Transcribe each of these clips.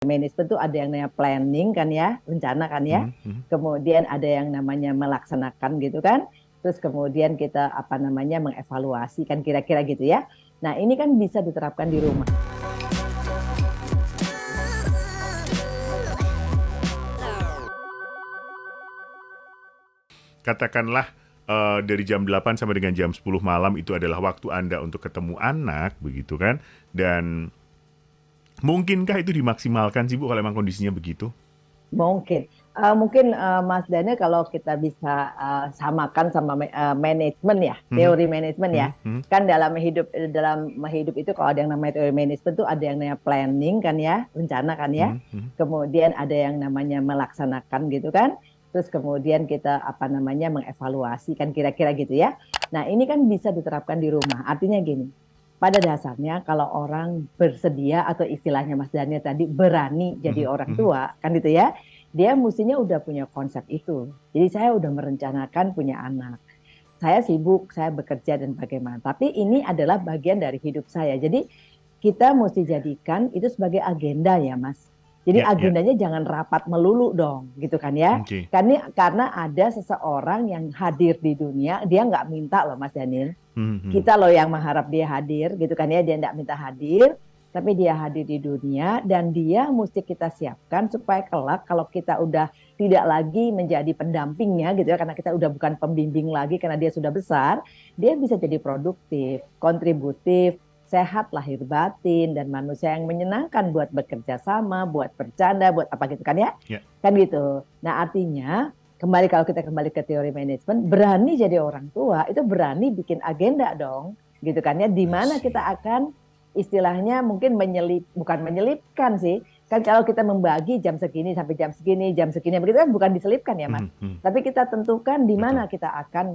Manajemen tuh ada yang namanya planning kan ya, rencana kan ya. Kemudian ada yang namanya melaksanakan gitu kan. Terus kemudian kita apa namanya mengevaluasi kan kira-kira gitu ya. Nah, ini kan bisa diterapkan di rumah. Katakanlah dari jam 8 sampai dengan jam 10 malam itu adalah waktu Anda untuk ketemu anak, begitu kan? Dan mungkinkah itu dimaksimalkan sih Bu kalau memang kondisinya begitu? Mungkin, Mas Daniel kalau kita bisa samakan sama manajemen ya, teori manajemen ya. Kan dalam hidup itu kalau ada yang namanya teori manajemen tuh ada yang namanya planning kan ya, rencana kan ya. Kemudian ada yang namanya melaksanakan gitu kan. Terus kemudian kita apa namanya mengevaluasi kan kira-kira gitu ya. Nah, ini kan bisa diterapkan di rumah. Artinya gini, pada dasarnya kalau orang bersedia atau istilahnya Mas Daniel tadi berani jadi orang tua kan gitu ya, dia mestinya udah punya konsep itu. Jadi saya udah merencanakan punya anak. Saya sibuk, saya bekerja dan bagaimana. Tapi ini adalah bagian dari hidup saya. Jadi kita mesti jadikan itu sebagai agenda ya Mas. Jadi agendanya jangan rapat melulu dong, gitu kan ya. Okay. Karena ada seseorang yang hadir di dunia, dia nggak minta loh Mas Daniel. Kita loh yang mengharap dia hadir, gitu kan ya. Dia nggak minta hadir, tapi dia hadir di dunia dan dia mesti kita siapkan supaya kelak kalau kita udah tidak lagi menjadi pendampingnya, gitu ya. Karena kita udah bukan pembimbing lagi karena dia sudah besar, dia bisa jadi produktif, kontributif, sehat lahir batin dan manusia yang menyenangkan buat bekerja sama, buat bercanda, buat apa gitu kan ya? Kan gitu. Nah, artinya kalau kita kembali ke teori manajemen, berani jadi orang tua itu berani bikin agenda dong, gitu kan ya? Di mana kita akan istilahnya mungkin bukan menyelipkan sih. Kan kalau kita membagi jam segini sampai jam segini begitu kan bukan diselipkan ya, Mas. Tapi kita tentukan di mana kita akan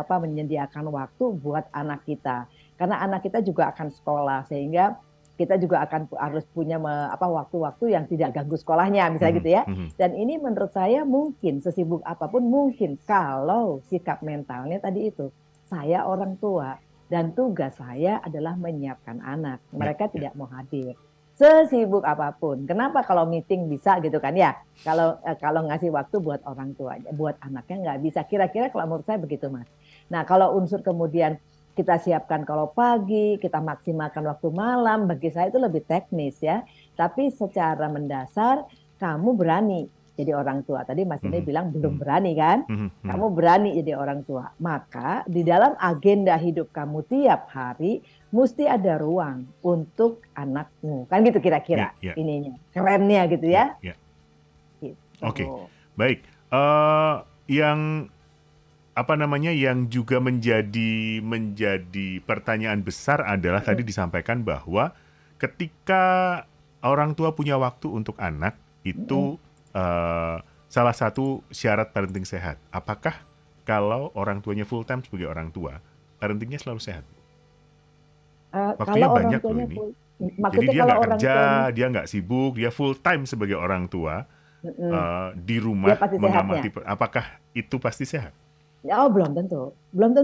menyediakan waktu buat anak kita. Karena anak kita juga akan sekolah sehingga kita juga akan harus punya waktu-waktu yang tidak ganggu sekolahnya misalnya gitu ya. Dan ini menurut saya mungkin sesibuk apapun mungkin kalau sikap mentalnya tadi itu saya orang tua dan tugas saya adalah menyiapkan anak. Mereka tidak mau hadir. Sesibuk apapun. Kenapa kalau meeting bisa gitu kan ya? Kalau ngasih waktu buat orang tuanya, buat anaknya nggak bisa. Kira-kira kalau menurut saya begitu Mas. Nah kalau unsur kemudian kita siapkan kalau pagi, kita maksimalkan waktu malam, bagi saya itu lebih teknis ya. Tapi secara mendasar kamu berani jadi orang tua. Tadi Mas ini bilang belum berani kan? Kamu berani jadi orang tua. Maka di dalam agenda hidup kamu tiap hari mesti ada ruang untuk anakmu. Kan gitu kira-kira ininya. Kerennya gitu ya. Gitu. Oke, baik. Yang juga menjadi pertanyaan besar adalah tadi disampaikan bahwa ketika orang tua punya waktu untuk anak itu salah satu syarat parenting sehat. Apakah kalau orang tuanya full time sebagai orang tua, parentingnya selalu sehat? Waktunya Kalau banyak orang loh ini. Maksudnya Jadi dia kalau nggak orang kerja, tuanya, dia nggak sibuk, dia full time sebagai orang tua di rumah dia pasti mengamati. sehatnya. Apakah itu pasti sehat? Oh, belum tentu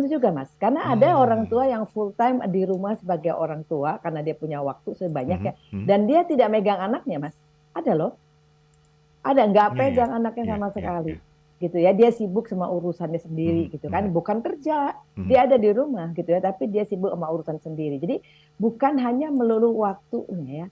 juga Mas. Karena ada orang tua yang full time di rumah sebagai orang tua karena dia punya waktu sebanyak ya, dan dia tidak megang anaknya Mas. Ada loh, ada nggak pegang anaknya sama sekali, gitu ya. Dia sibuk sama urusannya sendiri, gitu kan. Bukan kerja, dia ada di rumah, gitu ya. Tapi dia sibuk sama urusan sendiri. Jadi bukan hanya melulu waktunya ya.